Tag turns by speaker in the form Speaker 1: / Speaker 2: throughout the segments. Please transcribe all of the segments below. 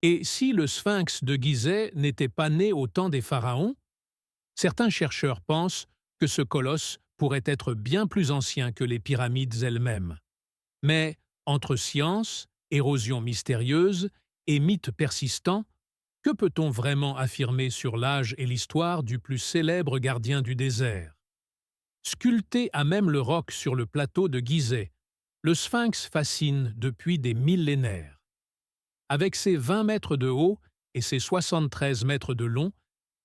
Speaker 1: Et si le sphinx de Gizeh n'était pas né au temps des pharaons, certains chercheurs pensent que ce colosse pourrait être bien plus ancien que les pyramides elles-mêmes. Mais entre science, érosion mystérieuse et mythes persistants, que peut-on vraiment affirmer sur l'âge et l'histoire du plus célèbre gardien du désert? Sculpté à même le roc sur le plateau de Gizeh, le sphinx fascine depuis des millénaires. Avec ses 20 mètres de haut et ses 73 mètres de long,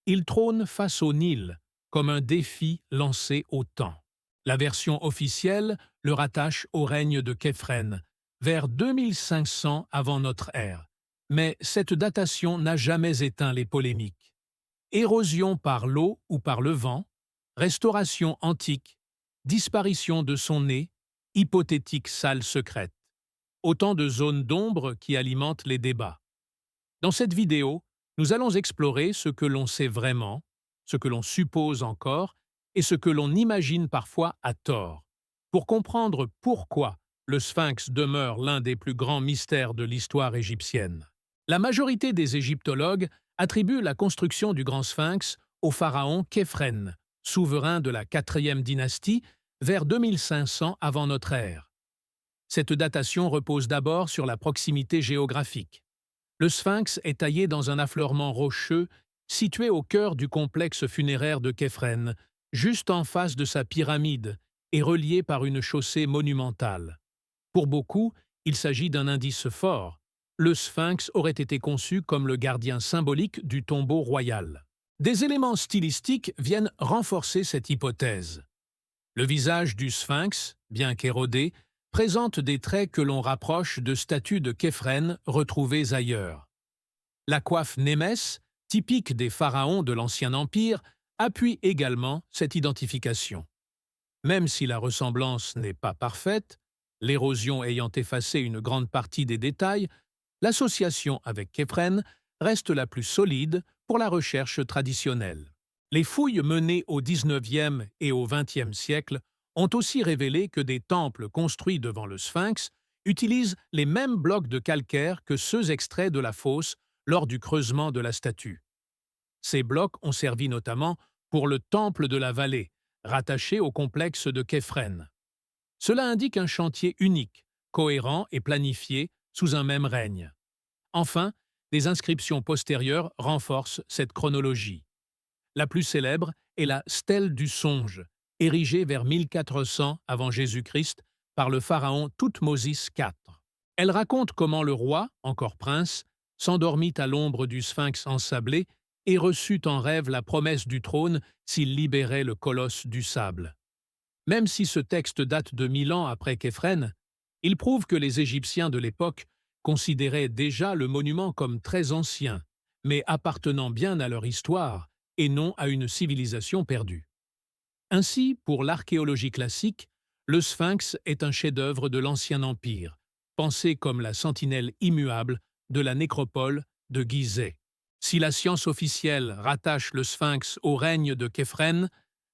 Speaker 1: il trône face au Nil, comme un défi lancé au temps. La version officielle le rattache au règne de Khéphren, vers 2500 avant notre ère. Mais cette datation n'a jamais éteint les polémiques. Érosion par l'eau ou par le vent, restauration antique, disparition de son nez, hypothétique salle secrète. Autant de zones d'ombre qui alimentent les débats. Dans cette vidéo, nous allons explorer ce que l'on sait vraiment, ce que l'on suppose encore et ce que l'on imagine parfois à tort, pour comprendre pourquoi le Sphinx demeure l'un des plus grands mystères de l'histoire égyptienne. La majorité des égyptologues attribuent la construction du Grand Sphinx au pharaon Khéphren, souverain de la 4e dynastie, vers 2500 avant notre ère. Cette datation repose d'abord sur la proximité géographique. Le Sphinx est taillé dans un affleurement rocheux situé au cœur du complexe funéraire de Khéphren, juste en face de sa pyramide et relié par une chaussée monumentale. Pour beaucoup, il s'agit d'un indice fort. Le Sphinx aurait été conçu comme le gardien symbolique du tombeau royal. Des éléments stylistiques viennent renforcer cette hypothèse. Le visage du Sphinx, bien qu'érodé, présente des traits que l'on rapproche de statues de Khéphren retrouvées ailleurs. La coiffe Némès, typique des pharaons de l'Ancien Empire, appuie également cette identification. Même si la ressemblance n'est pas parfaite, l'érosion ayant effacé une grande partie des détails, l'association avec Khéphren reste la plus solide pour la recherche traditionnelle. Les fouilles menées au XIXe et au XXe siècle ont aussi révélé que des temples construits devant le Sphinx utilisent les mêmes blocs de calcaire que ceux extraits de la fosse lors du creusement de la statue. Ces blocs ont servi notamment pour le temple de la vallée, rattaché au complexe de Khéphren. Cela indique un chantier unique, cohérent et planifié sous un même règne. Enfin, des inscriptions postérieures renforcent cette chronologie. La plus célèbre est la stèle du songe, érigée vers 1400 avant Jésus-Christ par le pharaon Thoutmôsis IV. Elle raconte comment le roi, encore prince, s'endormit à l'ombre du sphinx ensablé et reçut en rêve la promesse du trône s'il libérait le colosse du sable. Même si ce texte date de 1000 ans après Khéphren, il prouve que les Égyptiens de l'époque considéraient déjà le monument comme très ancien, mais appartenant bien à leur histoire et non à une civilisation perdue. Ainsi, pour l'archéologie classique, le Sphinx est un chef-d'œuvre de l'Ancien Empire, pensé comme la sentinelle immuable de la nécropole de Gizeh. Si la science officielle rattache le Sphinx au règne de Khéphren,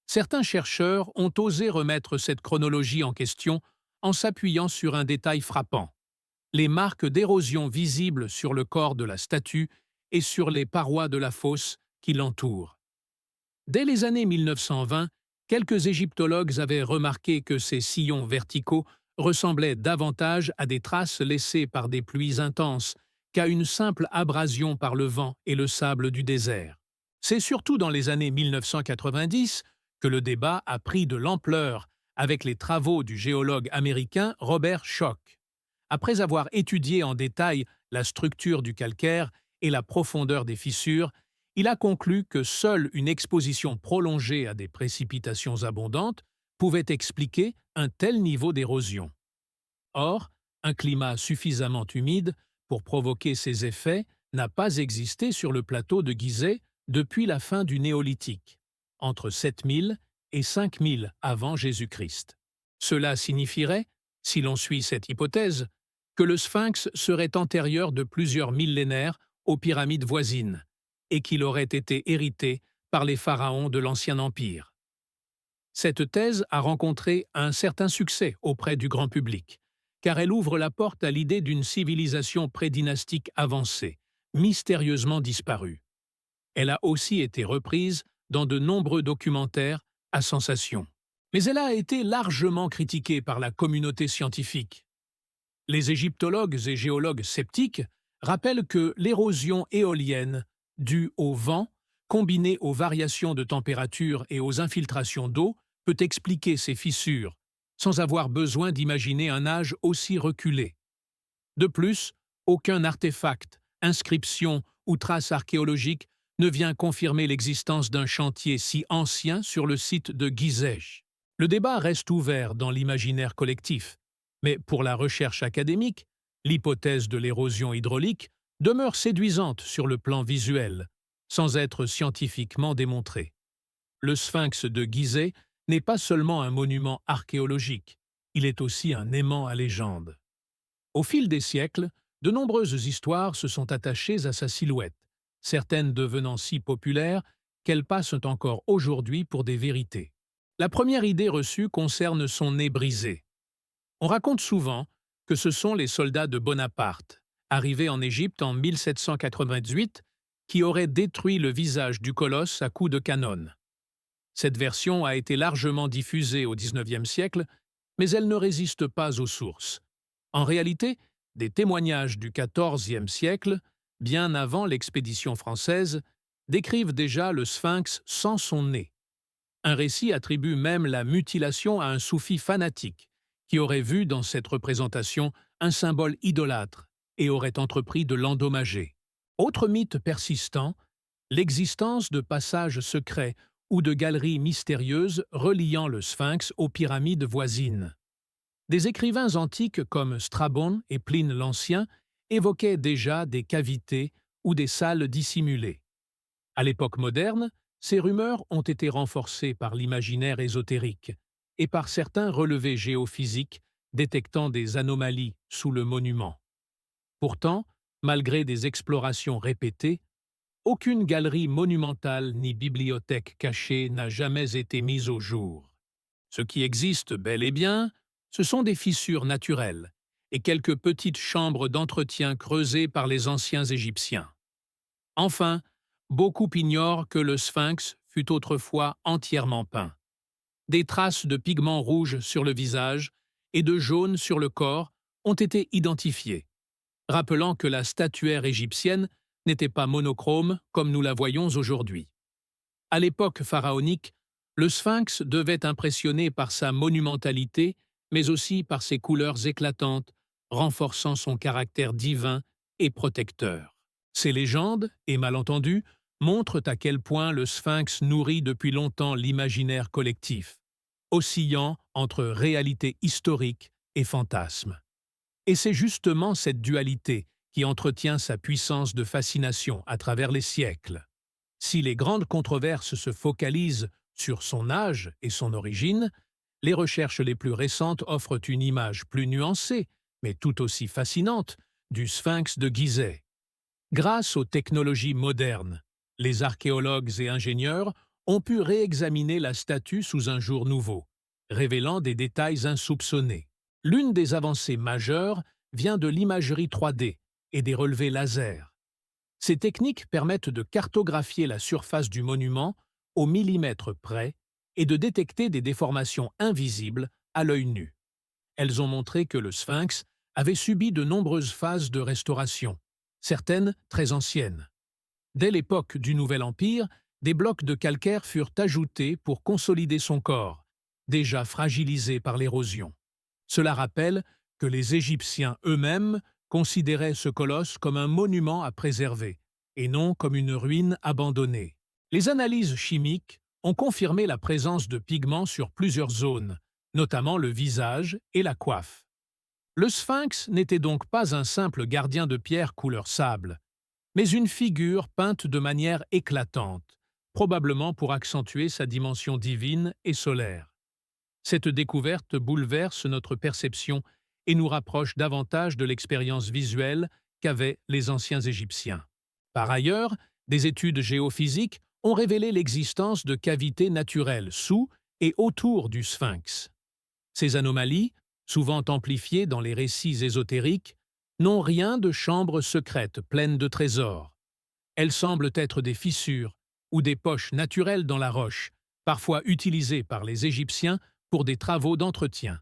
Speaker 1: certains chercheurs ont osé remettre cette chronologie en question en s'appuyant sur un détail frappant: les marques d'érosion visibles sur le corps de la statue et sur les parois de la fosse qui l'entourent. Dès les années 1920, quelques égyptologues avaient remarqué que ces sillons verticaux ressemblaient davantage à des traces laissées par des pluies intenses qu'à une simple abrasion par le vent et le sable du désert. C'est surtout dans les années 1990 que le débat a pris de l'ampleur avec les travaux du géologue américain Robert Schoch. Après avoir étudié en détail la structure du calcaire et la profondeur des fissures, il a conclu que seule une exposition prolongée à des précipitations abondantes pouvait expliquer un tel niveau d'érosion. Or, un climat suffisamment humide pour provoquer ces effets n'a pas existé sur le plateau de Gizeh depuis la fin du Néolithique, entre 7000 et 5000 avant Jésus-Christ. Cela signifierait, si l'on suit cette hypothèse, que le Sphinx serait antérieur de plusieurs millénaires aux pyramides voisines, et qu'il aurait été hérité par les pharaons de l'Ancien Empire. Cette thèse a rencontré un certain succès auprès du grand public, car elle ouvre la porte à l'idée d'une civilisation prédynastique avancée, mystérieusement disparue. Elle a aussi été reprise dans de nombreux documentaires à sensation. Mais elle a été largement critiquée par la communauté scientifique. Les égyptologues et géologues sceptiques rappellent que l'érosion éolienne, due au vent, combinée aux variations de température et aux infiltrations d'eau, peut expliquer ces fissures, sans avoir besoin d'imaginer un âge aussi reculé. De plus, aucun artefact, inscription ou trace archéologique ne vient confirmer l'existence d'un chantier si ancien sur le site de Gizeh. Le débat reste ouvert dans l'imaginaire collectif, mais pour la recherche académique, l'hypothèse de l'érosion hydraulique demeure séduisante sur le plan visuel, sans être scientifiquement démontrée. Le sphinx de Gizeh n'est pas seulement un monument archéologique, il est aussi un aimant à légende. Au fil des siècles, de nombreuses histoires se sont attachées à sa silhouette, certaines devenant si populaires qu'elles passent encore aujourd'hui pour des vérités. La première idée reçue concerne son nez brisé. On raconte souvent que ce sont les soldats de Bonaparte, arrivés en Égypte en 1798, qui auraient détruit le visage du colosse à coups de canon. Cette version a été largement diffusée au XIXe siècle, mais elle ne résiste pas aux sources. En réalité, des témoignages du XIVe siècle, bien avant l'expédition française, décrivent déjà le sphinx sans son nez. Un récit attribue même la mutilation à un soufi fanatique, qui aurait vu dans cette représentation un symbole idolâtre et aurait entrepris de l'endommager. Autre mythe persistant, l'existence de passages secrets ou de galeries mystérieuses reliant le sphinx aux pyramides voisines. Des écrivains antiques comme Strabon et Pline l'Ancien évoquaient déjà des cavités ou des salles dissimulées. À l'époque moderne, ces rumeurs ont été renforcées par l'imaginaire ésotérique et par certains relevés géophysiques détectant des anomalies sous le monument. Pourtant, malgré des explorations répétées, aucune galerie monumentale ni bibliothèque cachée n'a jamais été mise au jour. Ce qui existe bel et bien, ce sont des fissures naturelles et quelques petites chambres d'entretien creusées par les anciens Égyptiens. Enfin, beaucoup ignorent que le sphinx fut autrefois entièrement peint. Des traces de pigments rouges sur le visage et de jaune sur le corps ont été identifiées, rappelant que la statuaire égyptienne n'était pas monochrome comme nous la voyons aujourd'hui. À l'époque pharaonique, le sphinx devait impressionner par sa monumentalité, mais aussi par ses couleurs éclatantes, renforçant son caractère divin et protecteur. Ces légendes, et malentendus, montrent à quel point le sphinx nourrit depuis longtemps l'imaginaire collectif, oscillant entre réalité historique et fantasme. Et c'est justement cette dualité qui entretient sa puissance de fascination à travers les siècles. Si les grandes controverses se focalisent sur son âge et son origine, les recherches les plus récentes offrent une image plus nuancée, mais tout aussi fascinante, du sphinx de Gizeh. Grâce aux technologies modernes, les archéologues et ingénieurs ont pu réexaminer la statue sous un jour nouveau, révélant des détails insoupçonnés. L'une des avancées majeures vient de l'imagerie 3D et des relevés laser. Ces techniques permettent de cartographier la surface du monument au millimètre près et de détecter des déformations invisibles à l'œil nu. Elles ont montré que le sphinx avait subi de nombreuses phases de restauration, certaines très anciennes. Dès l'époque du Nouvel Empire, des blocs de calcaire furent ajoutés pour consolider son corps, déjà fragilisé par l'érosion. Cela rappelle que les Égyptiens eux-mêmes considéraient ce colosse comme un monument à préserver, et non comme une ruine abandonnée. Les analyses chimiques ont confirmé la présence de pigments sur plusieurs zones, notamment le visage et la coiffe. Le sphinx n'était donc pas un simple gardien de pierre couleur sable, mais une figure peinte de manière éclatante, probablement pour accentuer sa dimension divine et solaire. Cette découverte bouleverse notre perception et nous rapproche davantage de l'expérience visuelle qu'avaient les anciens Égyptiens. Par ailleurs, des études géophysiques ont révélé l'existence de cavités naturelles sous et autour du sphinx. Ces anomalies, souvent amplifiées dans les récits ésotériques, n'ont rien de chambres secrètes pleines de trésors. Elles semblent être des fissures ou des poches naturelles dans la roche, parfois utilisées par les Égyptiens pour des travaux d'entretien.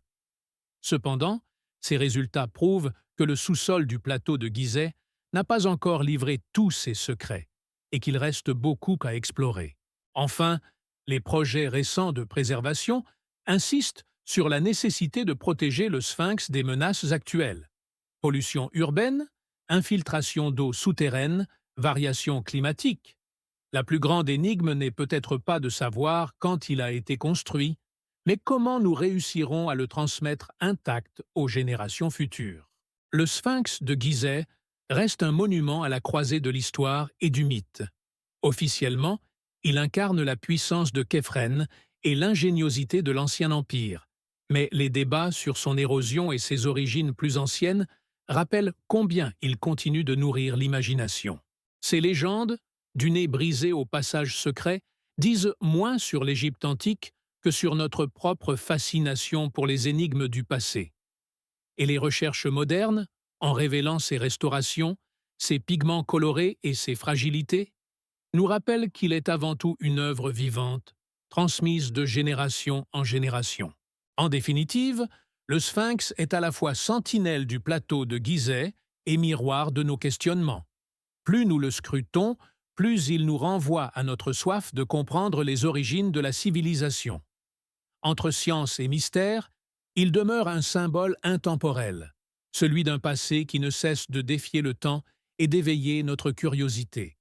Speaker 1: Cependant, ces résultats prouvent que le sous-sol du plateau de Gizeh n'a pas encore livré tous ses secrets et qu'il reste beaucoup à explorer. Enfin, les projets récents de préservation insistent sur la nécessité de protéger le sphinx des menaces actuelles. Pollution urbaine, infiltration d'eau souterraine, variations climatiques. La plus grande énigme n'est peut-être pas de savoir quand il a été construit, mais comment nous réussirons à le transmettre intact aux générations futures. Le sphinx de Gizeh reste un monument à la croisée de l'histoire et du mythe. Officiellement, il incarne la puissance de Khéphren et l'ingéniosité de l'Ancien Empire, mais les débats sur son érosion et ses origines plus anciennes rappellent combien il continue de nourrir l'imagination. Ces légendes, du nez brisé au passage secret, disent moins sur l'Égypte antique que sur notre propre fascination pour les énigmes du passé. Et les recherches modernes, en révélant ses restaurations, ses pigments colorés et ses fragilités, nous rappellent qu'il est avant tout une œuvre vivante, transmise de génération en génération. En définitive, le sphinx est à la fois sentinelle du plateau de Gizeh et miroir de nos questionnements. Plus nous le scrutons, plus il nous renvoie à notre soif de comprendre les origines de la civilisation. Entre science et mystère, il demeure un symbole intemporel, celui d'un passé qui ne cesse de défier le temps et d'éveiller notre curiosité.